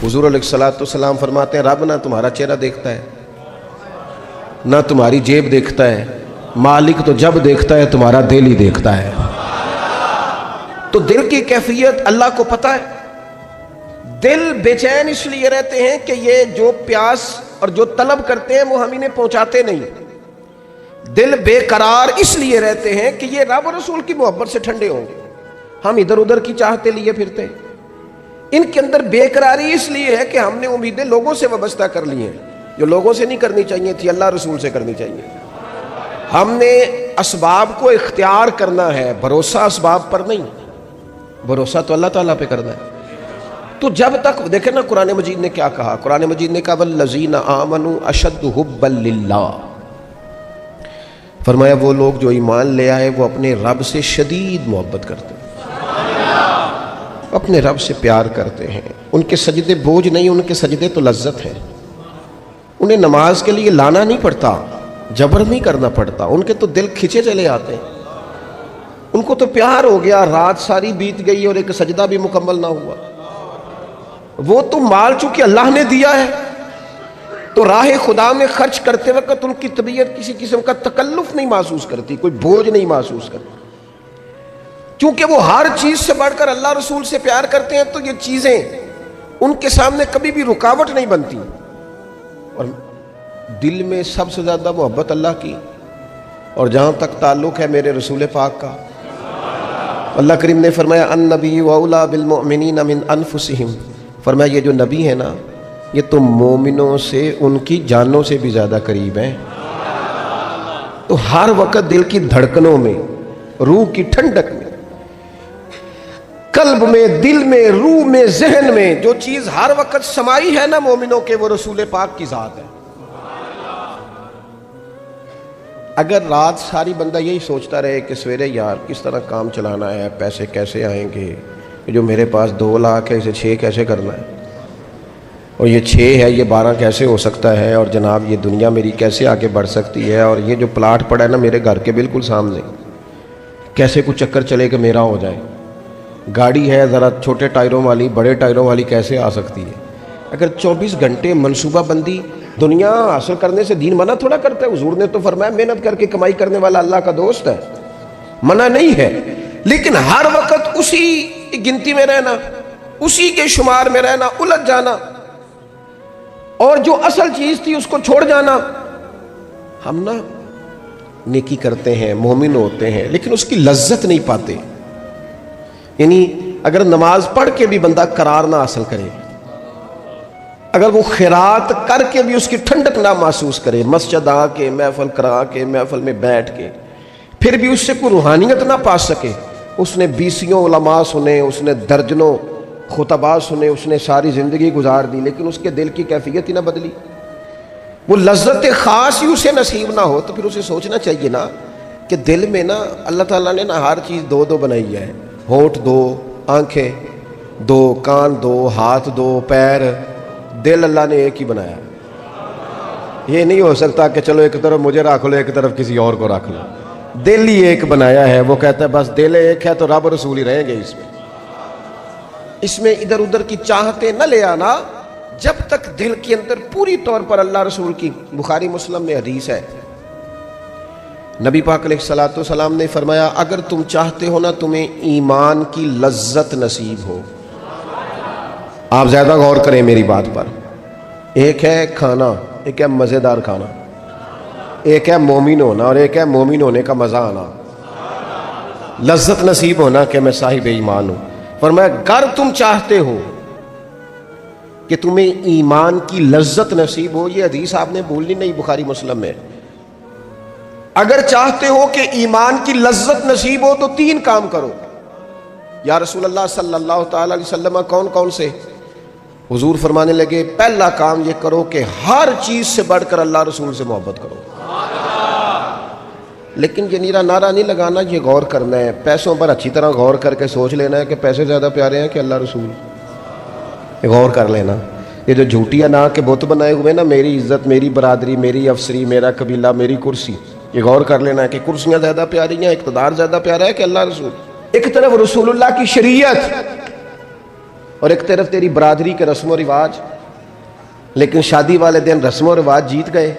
حضور علیہ الصلوۃ والسلام فرماتے ہیں رب نہ تمہارا چہرہ دیکھتا ہے نہ تمہاری جیب دیکھتا ہے، مالک تو جب دیکھتا ہے تمہارا دل ہی دیکھتا ہے۔ تو دل کی کیفیت اللہ کو پتہ ہے۔ دل بے چین اس لیے رہتے ہیں کہ یہ جو پیاس اور جو طلب کرتے ہیں وہ ہم انہیں پہنچاتے نہیں۔ دل بے قرار اس لیے رہتے ہیں کہ یہ رب اور رسول کی محبت سے ٹھنڈے ہوں گے، ہم ادھر ادھر کی چاہتے لیے پھرتے ہیں۔ ان کے اندر بے قراری اس لیے ہے کہ ہم نے امیدیں لوگوں سے وابستہ کر لی ہیں، جو لوگوں سے نہیں کرنی چاہیے تھی، اللہ رسول سے کرنی چاہیے۔ ہم نے اسباب کو اختیار کرنا ہے، بھروسہ اسباب پر نہیں، بھروسہ تو اللہ تعالیٰ پہ کرنا ہے۔ تو جب تک دیکھیں نا قرآن مجید نے کیا کہا، قرآن مجید نے کہا والذین آمنوا اشد حبا للہ، فرمایا وہ لوگ جو ایمان لے آئے وہ اپنے رب سے شدید محبت کرتے ہیں، اپنے رب سے پیار کرتے ہیں۔ ان کے سجدے بوجھ نہیں، ان کے سجدے تو لذت ہیں۔ انہیں نماز کے لیے لانا نہیں پڑتا، جبر نہیں کرنا پڑتا، ان کے تو دل کھچے چلے آتے ہیں۔ ان کو تو پیار ہو گیا، رات ساری بیت گئی اور ایک سجدہ بھی مکمل نہ ہوا۔ وہ تو مال چونکہ اللہ نے دیا ہے تو راہ خدا میں خرچ کرتے وقت ان کی طبیعت کسی قسم کا تکلف نہیں محسوس کرتی، کوئی بوجھ نہیں محسوس کرتی، کیونکہ وہ ہر چیز سے بڑھ کر اللہ رسول سے پیار کرتے ہیں۔ تو یہ چیزیں ان کے سامنے کبھی بھی رکاوٹ نہیں بنتی۔ اور دل میں سب سے زیادہ محبت اللہ کی، اور جہاں تک تعلق ہے میرے رسول پاک کا، اللہ کریم نے فرمایا النبی اولیٰ بالمؤمنین من انفسہم، فرمایا یہ جو نبی ہے نا یہ تو مومنوں سے ان کی جانوں سے بھی زیادہ قریب ہیں۔ تو ہر وقت دل کی دھڑکنوں میں، روح کی ٹھنڈک میں، قلب میں، دل میں، روح میں، ذہن میں جو چیز ہر وقت سمائی ہے نا مومنوں کے، وہ رسول پاک کی ذات ہے۔ اگر رات ساری بندہ یہی سوچتا رہے کہ سویرے یار کس طرح کام چلانا ہے، پیسے کیسے آئیں گے، جو میرے پاس 2 لاکھ ہے اسے 6 کیسے کرنا ہے، اور یہ 6 ہے یہ 12 کیسے ہو سکتا ہے، اور جناب یہ دنیا میری کیسے آگے بڑھ سکتی ہے، اور یہ جو پلاٹ پڑا ہے نا میرے گھر کے بالکل سامنے کیسے کچھ چکر چلے کہ میرا ہو جائے، گاڑی ہے ذرا چھوٹے ٹائروں والی بڑے ٹائروں والی کیسے آ سکتی ہے۔ اگر 24 گھنٹے منصوبہ بندی، دنیا حاصل کرنے سے دین منع تھوڑا کرتا ہے۔ حضور نے تو فرمایا محنت کر کے کمائی کرنے والا اللہ کا دوست ہے، منع نہیں ہے، لیکن ہر وقت اسی گنتی میں رہنا، اسی کے شمار میں رہنا، الجھ جانا، اور جو اصل چیز تھی اس کو چھوڑ جانا۔ ہم نا نیکی کرتے ہیں، مومن ہوتے ہیں، لیکن اس کی لذت نہیں پاتے۔ یعنی اگر نماز پڑھ کے بھی بندہ قرار نہ حاصل کرے، اگر وہ خیرات کر کے بھی اس کی ٹھنڈک نہ محسوس کرے، مسجد آ کے، محفل کرا کے، محفل میں بیٹھ کے، پھر بھی اس سے کوئی روحانیت نہ پا سکے، اس نے 20 علماء سنے، اس نے درجنوں خطباء سنے، اس نے ساری زندگی گزار دی، لیکن اس کے دل کی کیفیت ہی نہ بدلی، وہ لذت خاص ہی اسے نصیب نہ ہو، تو پھر اسے سوچنا چاہیے نا کہ دل میں نا اللہ تعالیٰ نے نا ہر چیز 2 بنائی ہے، ہونٹ 2، آنکھیں 2، کان 2، ہاتھ 2، پیر، دل اللہ نے ایک ہی بنایا۔ یہ نہیں ہو سکتا کہ چلو ایک طرف مجھے رکھ لو ایک طرف کسی اور کو رکھ لو، دل ہی ایک بنایا ہے۔ وہ کہتا ہے بس دل ایک ہے تو رب رسول ہی رہیں گے اس میں ادھر ادھر کی چاہتے نہ لے آنا، جب تک دل کے اندر پوری طور پر اللہ رسول کی، بخاری مسلم میں حدیث ہے، نبی پاک علیہ الصلوۃ والسلام نے فرمایا اگر تم چاہتے ہو نا تمہیں ایمان کی لذت نصیب ہو، آپ زیادہ غور کریں میری بات پر، ایک ہے کھانا، ایک ہے مزیدار کھانا، ایک ہے مومن ہونا اور ایک ہے مومن ہونے کا مزہ آنا، لذت نصیب ہونا کہ میں صاحب ایمان ہوں۔ فرمایا اگر تم چاہتے ہو کہ تمہیں ایمان کی لذت نصیب ہو، یہ حدیث آپ نے بھولنی نہیں، بخاری مسلم میں، اگر چاہتے ہو کہ ایمان کی لذت نصیب ہو تو 3 کام کرو۔ یا رسول اللہ صلی اللہ تعالی علیہ وسلم کون کون سے؟ حضور فرمانے لگے پہلا کام یہ کرو کہ ہر چیز سے بڑھ کر اللہ رسول سے محبت کرو۔ لیکن یہ نیرا نعرہ نہیں لگانا، یہ غور کرنا ہے، پیسوں پر اچھی طرح غور کر کے سوچ لینا ہے کہ پیسے زیادہ پیارے ہیں کہ اللہ رسول، یہ غور کر لینا۔ یہ جو جھوٹی انا کے بت بنائے ہوئے نا، میری عزت، میری برادری، میری افسری، میرا قبیلہ، میری کرسی، یہ غور کر لینا ہے کہ کرسیاں زیادہ پیاری ہیں، اقتدار زیادہ پیارا ہے کہ اللہ رسول۔ ایک طرف رسول اللہ کی شریعت اور ایک طرف تیری برادری کے رسم و رواج، لیکن شادی والے دن رسم و رواج جیت گئے.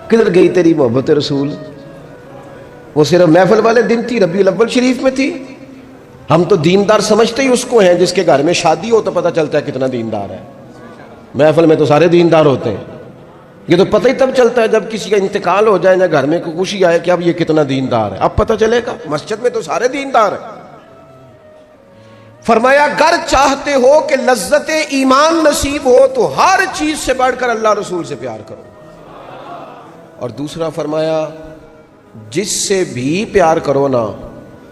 کدھر گئی تیری محبت رسول؟ وہ صرف محفل والے دن تھی، ربیع الاول شریف میں تھی. ہم تو دیندار سمجھتے ہی اس کو ہیں جس کے گھر میں شادی ہو تو پتہ چلتا ہے کتنا دیندار ہے. محفل میں تو سارے دیندار ہوتے ہیں، یہ تو پتہ ہی تب چلتا ہے جب کسی کا انتقال ہو جائے یا گھر میں کوئی خوشی آئے کہ اب یہ کتنا دیندار ہے، اب پتہ چلے گا. مسجد میں تو سارے دیندار ہیں. فرمایا گر چاہتے ہو کہ لذت ایمان نصیب ہو تو ہر چیز سے بڑھ کر اللہ رسول سے پیار کرو. اور دوسرا فرمایا جس سے بھی پیار کرو نا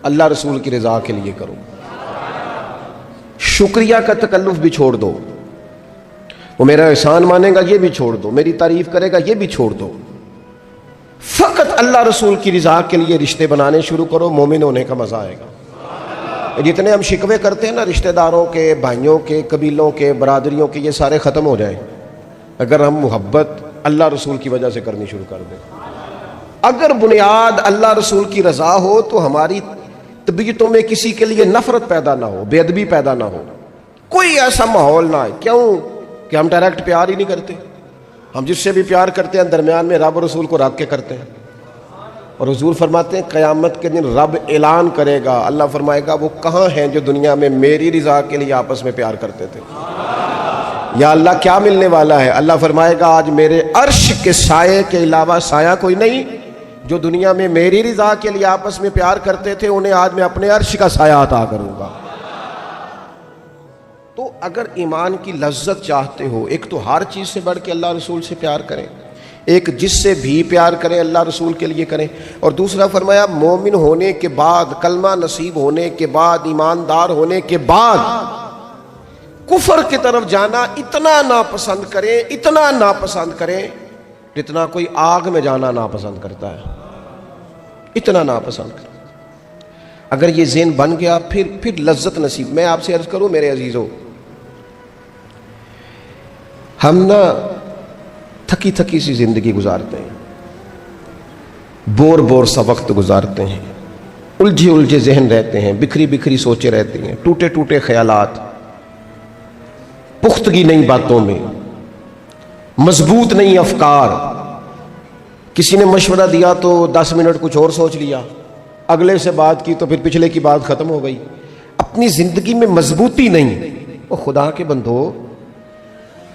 اللہ رسول کی رضا کے لیے کرو. شکریہ کا تکلف بھی چھوڑ دو، وہ میرا احسان مانے گا یہ بھی چھوڑ دو، میری تعریف کرے گا یہ بھی چھوڑ دو. فقط اللہ رسول کی رضا کے لیے رشتے بنانے شروع کرو، مومن ہونے کا مزہ آئے گا. جتنے ہم شکوے کرتے ہیں نا رشتہ داروں کے، بھائیوں کے، قبیلوں کے، برادریوں کے، یہ سارے ختم ہو جائیں اگر ہم محبت اللہ رسول کی وجہ سے کرنی شروع کر دیں. اگر بنیاد اللہ رسول کی رضا ہو تو ہماری طبیعتوں میں کسی کے لیے نفرت پیدا نہ ہو، بے ادبی پیدا نہ ہو، کوئی ایسا ماحول نہ ہے. کیوں کہ ہم ڈائریکٹ پیار ہی نہیں کرتے. ہم جس سے بھی پیار کرتے ہیں درمیان میں رب رسول کو رکھ کے کرتے ہیں. اور حضور فرماتے ہیں قیامت کے دن رب اعلان کرے گا، اللہ فرمائے گا وہ کہاں ہیں جو دنیا میں میری رضا کے لیے آپس میں پیار کرتے تھے. یا اللہ کیا ملنے والا ہے؟ اللہ فرمائے گا آج میرے عرش کے سائے کے علاوہ سایہ کوئی نہیں. جو دنیا میں میری رضا کے لیے آپس میں پیار کرتے تھے انہیں آج میں اپنے عرش کا سایہ عطا کروں گا. تو اگر ایمان کی لذت چاہتے ہو، ایک تو ہر چیز سے بڑھ کے اللہ رسول سے پیار کریں، ایک جس سے بھی پیار کریں اللہ رسول کے لیے کریں. اور دوسرا فرمایا مومن ہونے کے بعد، کلمہ نصیب ہونے کے بعد، ایماندار ہونے کے بعد کفر کی طرف جانا اتنا ناپسند کریں، اتنا ناپسند کریں جتنا کوئی آگ میں جانا ناپسند کرتا ہے، اتنا ناپسند کریں. اگر یہ ذہن بن گیا پھر لذت نصیب. میں آپ سے عرض کروں میرے عزیزو، ہم نا تھکی تھکی سی زندگی گزارتے ہیں، بور سا وقت گزارتے ہیں، الجھے ذہن رہتے ہیں، بکھری سوچیں رہتی ہیں، ٹوٹے خیالات، پختگی نہیں باتوں میں، مضبوط نہیں افکار. کسی نے مشورہ دیا تو 10 منٹ کچھ اور سوچ لیا، اگلے سے بات کی تو پھر پچھلے کی بات ختم ہو گئی. اپنی زندگی میں مضبوطی نہیں. وہ خدا کے بندو،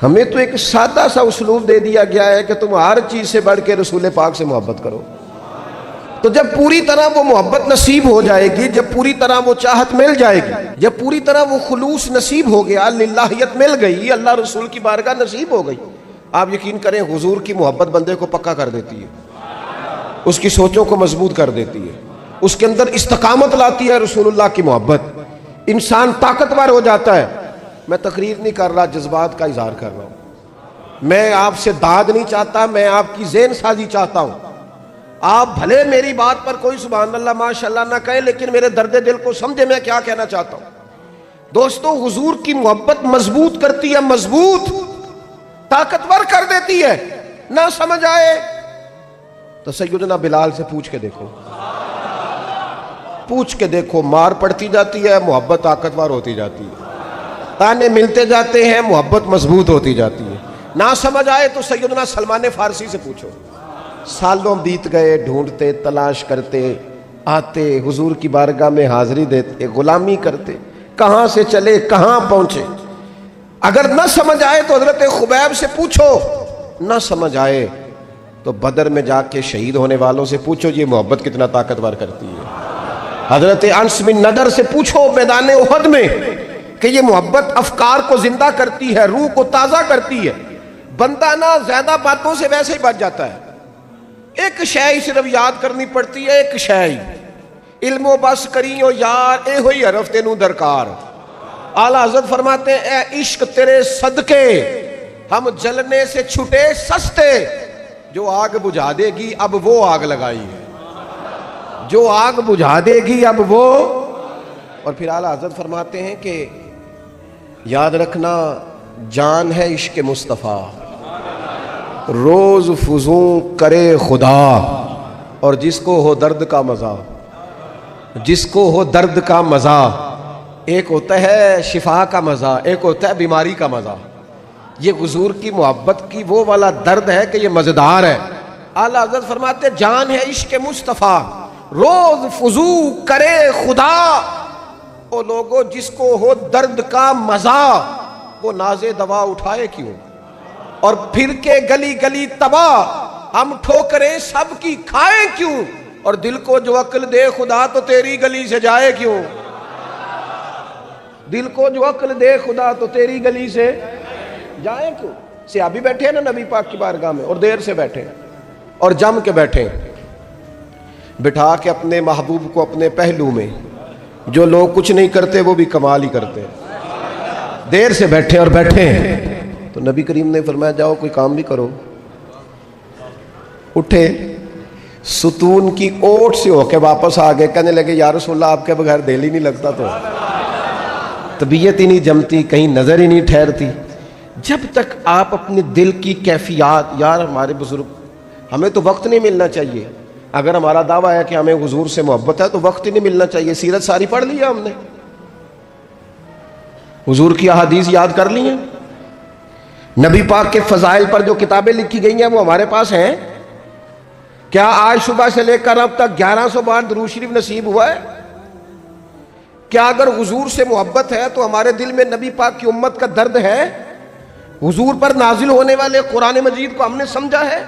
ہمیں تو ایک سادہ سا اسلوب دے دیا گیا ہے کہ تم ہر چیز سے بڑھ کے رسول پاک سے محبت کرو. تو جب پوری طرح وہ محبت نصیب ہو جائے گی، جب پوری طرح وہ چاہت مل جائے گی، جب پوری طرح وہ خلوص نصیب ہو گیا، للہیت مل گئی، اللہ رسول کی بارگاہ نصیب ہو گئی، آپ یقین کریں حضور کی محبت بندے کو پکا کر دیتی ہے، اس کی سوچوں کو مضبوط کر دیتی ہے، اس کے اندر استقامت لاتی ہے رسول اللہ کی محبت. انسان طاقتور ہو جاتا ہے. میں تقریر نہیں کر رہا، جذبات کا اظہار کر رہا ہوں. میں آپ سے داد نہیں چاہتا، میں آپ کی ذہن سازی چاہتا ہوں. آپ بھلے میری بات پر کوئی سبحان اللہ ماشاءاللہ نہ کہیں، لیکن میرے درد دل کو سمجھے میں کیا کہنا چاہتا ہوں. دوستو حضور کی محبت مضبوط کرتی ہے، مضبوط طاقتور کر دیتی ہے. نہ سمجھ آئے تو سیدنا بلال سے پوچھ کے دیکھو، مار پڑتی جاتی ہے، محبت طاقتور ہوتی جاتی ہے، تانے ملتے جاتے ہیں، محبت مضبوط ہوتی جاتی ہے. نہ سمجھ آئے تو سیدنا سلمان فارسی سے پوچھو. سالوں بیت گئے، ڈھونڈتے، تلاش کرتے، آتے حضور کی بارگاہ میں حاضری دیتے، غلامی کرتے، کہاں سے چلے کہاں پہنچے. اگر نہ سمجھ آئے تو حضرت خبیب سے پوچھو، نہ سمجھ آئے تو بدر میں جا کے شہید ہونے والوں سے پوچھو یہ محبت کتنا طاقتور کرتی ہے. حضرت انس بن نضر سے پوچھو میدان احد میں کہ یہ محبت افکار کو زندہ کرتی ہے، روح کو تازہ کرتی ہے. بندہ نہ زیادہ باتوں سے ویسے ہی بچ جاتا ہے. ایک شے صرف یاد کرنی پڑتی ہے، ایک شے علم و بس کریو یار، اے ہوئی حرف تینوں درکار. اعلیٰ حضرت فرماتے ہیں اے عشق تیرے صدقے ہم جلنے سے چھٹے سستے. جو آگ بجھا دے گی اب وہ آگ لگائی ہے، جو آگ بجھا دے گی اب وہ. اور پھر اعلیٰ حضرت فرماتے ہیں کہ یاد رکھنا جان ہے عشق مصطفیٰ، روز فزوں کرے خدا، اور جس کو ہو درد کا مزہ، جس کو ہو درد کا مزہ ایک ہوتا ہے شفا کا مزہ، ایک ہوتا ہے بیماری کا مزہ۔ یہ حضور کی محبت کی وہ والا درد ہے کہ یہ مزیدار ہے۔ اعلیٰ حضرت فرماتے جان ہے عشق مصطفیٰ روز فضو کرے خدا، او لوگوں جس کو ہو درد کا مزہ وہ ناز دوا اٹھائے کیوں، اور پھر کے گلی گلی تباہ ہم ٹھوکریں سب کی کھائیں کیوں، اور دل کو جو عقل دے خدا تو تیری گلی سے جائے کیوں، دل کو جو عقل دے خدا تو تیری گلی سے جائے کیوں۔ صحابی بیٹھے ہیں نا نبی پاک کی بارگاہ میں، اور دیر سے بیٹھے اور جم کے بیٹھے، بٹھا کے اپنے محبوب کو اپنے پہلو میں۔ جو لوگ کچھ نہیں کرتے وہ بھی کمال ہی کرتے ہیں، دیر سے بیٹھے اور بیٹھے ہیں۔ تو نبی کریم نے فرمایا جاؤ کوئی کام بھی کرو۔ اٹھے، ستون کی اوٹ سے ہو کے واپس آ گئے، کہنے لگے یا رسول اللہ آپ کے بغیر دل ہی نہیں لگتا، تو طبیعت ہی نہیں جمتی، کہیں نظر ہی نہیں ٹھہرتی۔ جب تک آپ اپنے دل کی کیفیات، یار ہمارے بزرگ، ہمیں تو وقت نہیں ملنا چاہیے، اگر ہمارا دعویٰ ہے کہ ہمیں حضور سے محبت ہے تو وقت ہی نہیں ملنا چاہیے۔ سیرت ساری پڑھ لی ہے ہم نے، حضور کی احادیث یاد کر لی ہیں، نبی پاک کے فضائل پر جو کتابیں لکھی گئی ہیں وہ ہمارے پاس ہیں۔ کیا آج صبح سے لے کر اب تک 1100 بار درود شریف نصیب ہوا ہے؟ کیا اگر حضور سے محبت ہے تو ہمارے دل میں نبی پاک کی امت کا درد ہے؟ حضور پر نازل ہونے والے قرآن مجید کو ہم نے سمجھا ہے؟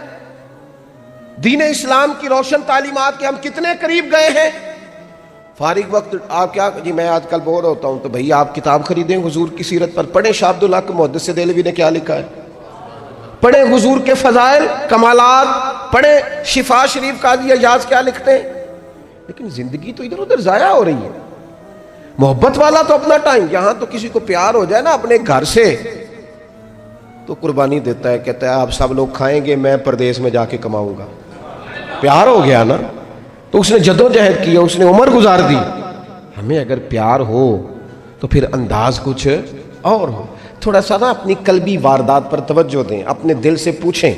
دین اسلام کی روشن تعلیمات کے ہم کتنے قریب گئے ہیں؟ فارغ وقت آپ کیا جی میں آج کل بور ہوتا ہوں، تو بھئی آپ کتاب خریدیں حضور کی سیرت پر، پڑھیں شاہ عبدالحق محدث دہلوی نے کیا لکھا ہے، پڑھیں حضور کے فضائل کمالات، پڑھیں شفا شریف قاضی ایاز کیا لکھتے ہیں۔ لیکن زندگی تو ادھر ادھر ضائع ہو رہی ہے۔ محبت والا تو اپنا ٹائم، یہاں تو کسی کو پیار ہو جائے نا اپنے گھر سے تو قربانی دیتا ہے، کہتا ہے آپ سب لوگ کھائیں گے، میں پردیس میں جا کے کماؤں گا۔ پیار ہو گیا نا تو اس نے جدوجہد کیا، اس نے عمر گزار دی۔ ہمیں اگر پیار ہو تو پھر انداز کچھ اور ہو۔ تھوڑا سا نا اپنی قلبی واردات پر توجہ دیں، اپنے دل سے پوچھیں،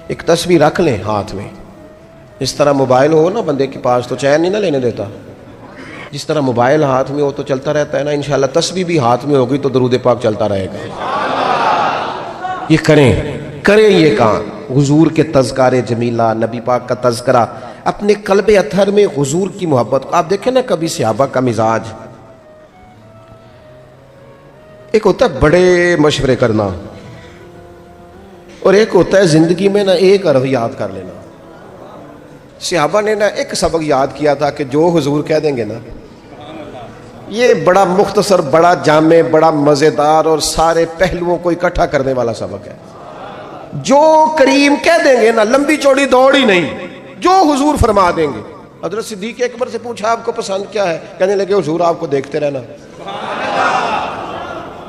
ایک تصویر رکھ لیں ہاتھ میں۔ اس طرح موبائل ہو نا بندے کے پاس تو چین نہیں نہ لینے دیتا، جس طرح موبائل ہاتھ میں ہو تو چلتا رہتا ہے نا، انشاءاللہ تصویر بھی ہاتھ میں ہوگی تو درود پاک چلتا رہے گا۔ یہ کریں یہ کام، حضور کے تذکار جمیلہ، نبی پاک کا تذکرہ، اپنے قلب اطہر میں حضور کی محبت۔ آپ دیکھیں نا کبھی صحابہ کا مزاج، ایک ہوتا ہے بڑے مشورے کرنا، اور ایک ہوتا ہے زندگی میں نا ایک عرف یاد کر لینا۔ صحابہ نے نا ایک سبق یاد کیا تھا کہ جو حضور کہہ دیں گے نا، یہ بڑا مختصر، بڑا جامع، بڑا مزیدار اور سارے پہلوؤں کو اکٹھا کرنے والا سبق ہے۔ جو کریم کہہ دیں گے نا، لمبی چوڑی دوڑ ہی نہیں، جو حضور فرما دیں گے۔ حضرت صدیق اکبر سے پوچھا آپ کو پسند کیا ہے، کہنے لگے حضور آپ کو دیکھتے رہنا،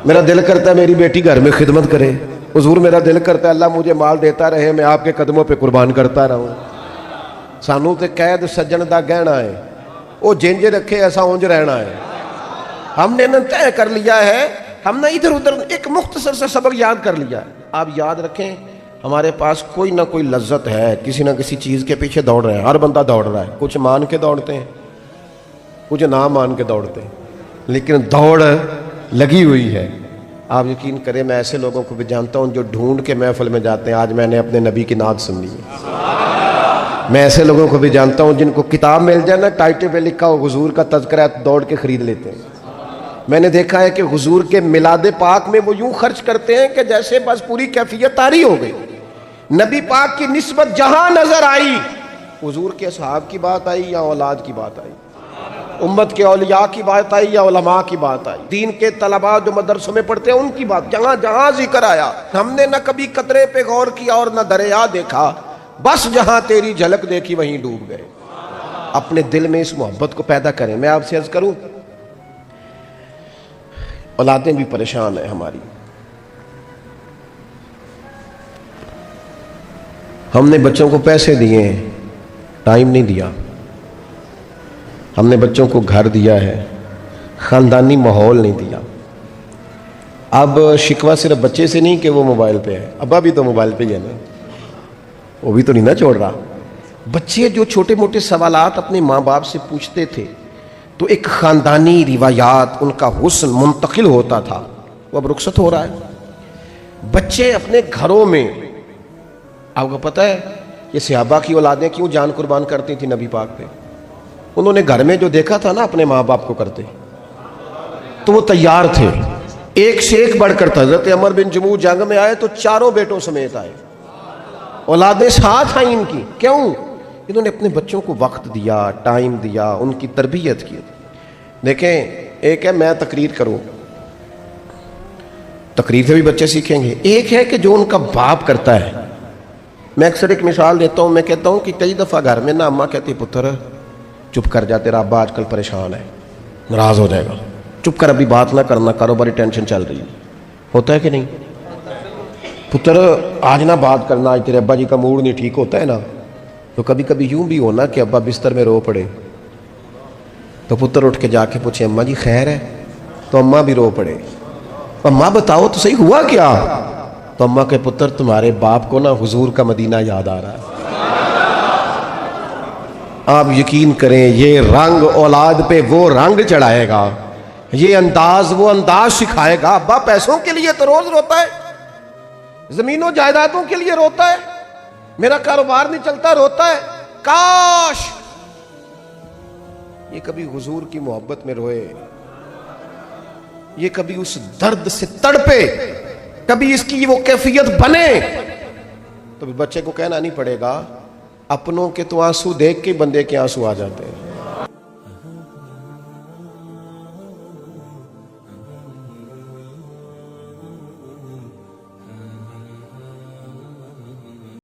میرا دل کرتا ہے میری بیٹی گھر میں خدمت کرے، حضور میرا دل کرتا ہے اللہ مجھے مال دیتا رہے، میں آپ کے قدموں پہ قربان کرتا رہوں۔ سانو تے قید سجن دا گہنا ہے، وہ جنج رکھے ایسا اونج رہنا ہے۔ ہم نے طے کر لیا ہے، ہم نے ادھر ادھر ایک مختصر سے سبق یاد کر لیا ہے۔ آپ یاد رکھیں ہمارے پاس کوئی نہ کوئی لذت ہے، کسی نہ کسی چیز کے پیچھے دوڑ رہے ہیں، ہر بندہ دوڑ رہا ہے، کچھ مان کے دوڑتے ہیں، کچھ نہ مان کے دوڑتے ہیں، لیکن دوڑ لگی ہوئی ہے۔ آپ یقین کریں میں ایسے لوگوں کو بھی جانتا ہوں جو ڈھونڈ کے محفل میں جاتے ہیں، آج میں نے اپنے نبی کی نعت سننی ہے۔ میں ایسے لوگوں کو بھی جانتا ہوں جن کو کتاب مل جائے نا ٹائٹل پہ لکھا ہو حضور کا تذکرہ، دوڑ کے خرید لیتے ہیں۔ میں نے دیکھا ہے کہ حضور کے میلاد پاک میں وہ یوں خرچ کرتے ہیں کہ جیسے بس پوری کیفیت طاری ہو گئی۔ نبی پاک کی نسبت جہاں نظر آئی، حضور کے اصحاب کی بات آئی یا اولاد کی بات آئی، امت کے اولیاء کی بات آئی یا علماء کی بات آئی، دین کے طلباء جو مدرسوں میں پڑھتے ہیں ان کی بات، جہاں جہاں ذکر آیا ہم نے نہ کبھی قطرے پہ غور کیا اور نہ دریا دیکھا، بس جہاں تیری جھلک دیکھی وہیں ڈوب گئے۔ اپنے دل میں اس محبت کو پیدا کریں۔ میں آپ سے عرض کروں، اولادیں بھی پریشان ہیں ہماری، ہم نے بچوں کو پیسے دیے ہیں، ٹائم نہیں دیا، ہم نے بچوں کو گھر دیا ہے، خاندانی ماحول نہیں دیا۔ اب شکوہ صرف بچے سے نہیں کہ وہ موبائل پہ ہے، ابا بھی تو موبائل پہ ہی ہے نا، وہ بھی تو نہیں نہ چھوڑ رہا۔ بچے جو چھوٹے موٹے سوالات اپنے ماں باپ سے پوچھتے تھے تو ایک خاندانی روایات، ان کا حسن منتقل ہوتا تھا، وہ اب رخصت ہو رہا ہے۔ بچے اپنے گھروں میں، آپ کو پتہ ہے یہ صحابہ کی اولادیں کیوں جان قربان کرتی تھی نبی پاک پہ؟ انہوں نے گھر میں جو دیکھا تھا نا اپنے ماں باپ کو کرتے، تو وہ تیار تھے، ایک سے ایک بڑھ کر تھا۔ حضرت عمر بن جموح جنگ میں آئے تو چاروں بیٹوں سمیت آئے، اولادیں ساتھ آئیں ان کی، کیوں؟ انہوں نے اپنے بچوں کو وقت دیا، ٹائم دیا، ان کی تربیت کی۔ دیکھیں، ایک ہے میں تقریر کروں، تقریر سے بھی بچے سیکھیں گے، ایک ہے کہ جو ان کا باپ کرتا ہے۔ میں اکثر ایک مثال دیتا ہوں، میں کہتا ہوں کہ کئی دفعہ گھر میں نا اماں کہتی پتر چپ کر جا، تیرا ابا آج کل پریشان ہے، ناراض ہو جائے گا، چپ کر، ابھی بات نہ کرنا، کاروباری ٹینشن چل رہی ہے۔ ہوتا ہے کہ نہیں؟ پتر آج نہ بات کرنا، آج تیرے ابا جی کا موڈ نہیں ٹھیک، ہوتا ہے نا؟ تو کبھی کبھی یوں بھی ہونا کہ ابا بستر میں رو پڑے، تو پتر اٹھ کے جا کے پوچھے اماں جی خیر ہے؟ تو اماں بھی رو پڑے، اماں بتاؤ تو صحیح ہوا کیا؟ تو اماں کے پتر تمہارے باپ کو نا حضور کا مدینہ یاد آ رہا ہے۔ آپ یقین کریں یہ رنگ اولاد پہ وہ رنگ چڑھائے گا، یہ انداز وہ انداز سکھائے گا۔ ابا پیسوں کے لیے تو روز روتا ہے، زمین و جائیدادوں کے لیے روتا ہے، میرا کاروبار نہیں چلتا روتا ہے، کاش یہ کبھی حضور کی محبت میں روئے، یہ کبھی اس درد سے تڑپے، کبھی اس کی وہ کیفیت بنے، تو بچے کو کہنا نہیں پڑے گا اپنوں کے تو آنسو دیکھ کے بندے کے آنسو آ جاتے ہیں۔